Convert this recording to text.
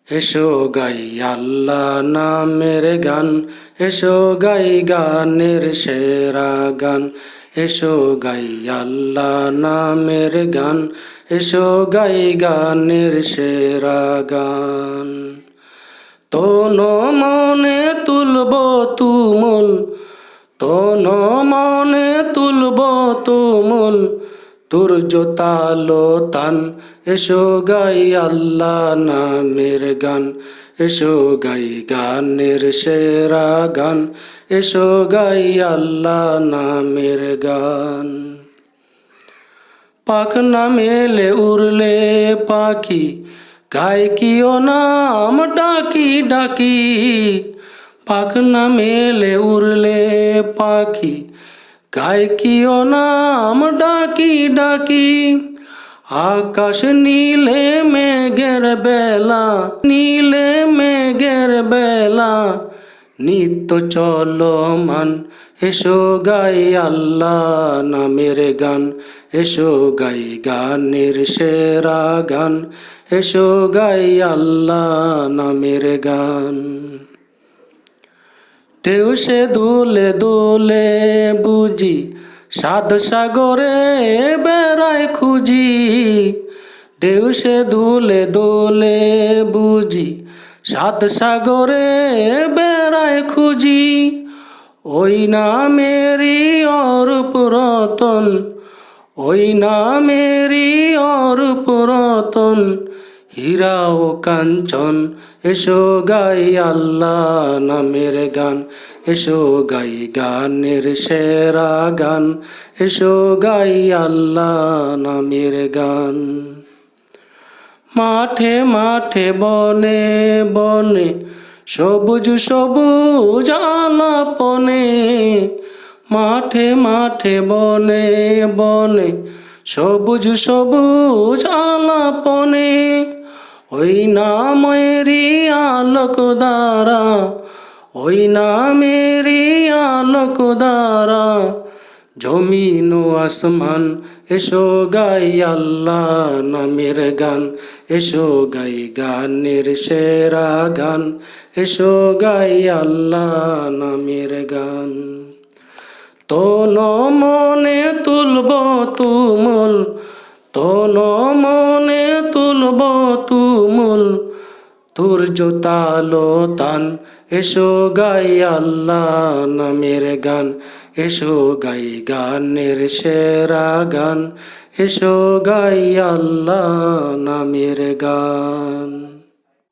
এসো গাই আল্লাহ নামের গান, এসো গাই গানের সেরা গান। এসো গাই আল্লাহ নামের গান, এসো গাই গানের সেরা গান। তন মনে তুলব তুমুল, তন মনে তুলব তুমুল, তোর জোতালো তান। এসো গাই আল্লাহ নামের গান, এসো গাই গানের সেরা গান। এসো গাই আল্লাহ নামের গান। পাখ না মেলে উড়লে পাখি, গায় কিও নাম ডাকি ডাকি। পাখ না মেলে উড়লে পাখি, গায় কিও নাম ডাকি ডাকি। আকাশ নীলে মেঘের বেলা, নীলে মেঘের বেলা, নিত্য চলমান। এসো গাই আল্লাহ নামের গান, এসো গাই গানের সেরা গান। এসো গাই আল্লাহ নামের গান। ঢেউ সে দুলে দুলে বুঝি, সাত সাগরে বেড়ায় খুঁজি। ঢেউ সে দুলে দুলে বুঝি, সাত সাগরে বেড়ায় খুঁজি। ওই নামেরই অরূপ রতন, ওই নামেরই অরূপ রতন, হীরা ও কাঞ্চন। এসো গাই আল্লাহ নামের গান, এসো গাই গানের সেরা গান। এসো গাই আল্লাহ নামের গান। মাঠে মাঠে বনে বনে, সবুজ সবুজ আলাপনে। মাঠে মাঠে বনে বনে, সবুজ সবুজ আলাপনে। ওই নামেরই আলোক দ্বারা, ওই নামেরই আলোক দ্বারা, জমিন ও আসমান। এসো গাই আল্লাহ নামের গান, এসো গাই গানের সেরা গান। এসো গাই আল্লাহ নামের গান। তন মনে তুলব তুমুল, তন মনে তুলব তুমুল, তোর জোতালো তান। এসো গাই আল্লাহ নামের গান, এসো গাই গানের সেরা গান। এসো গাই আল্লাহ নামের গান।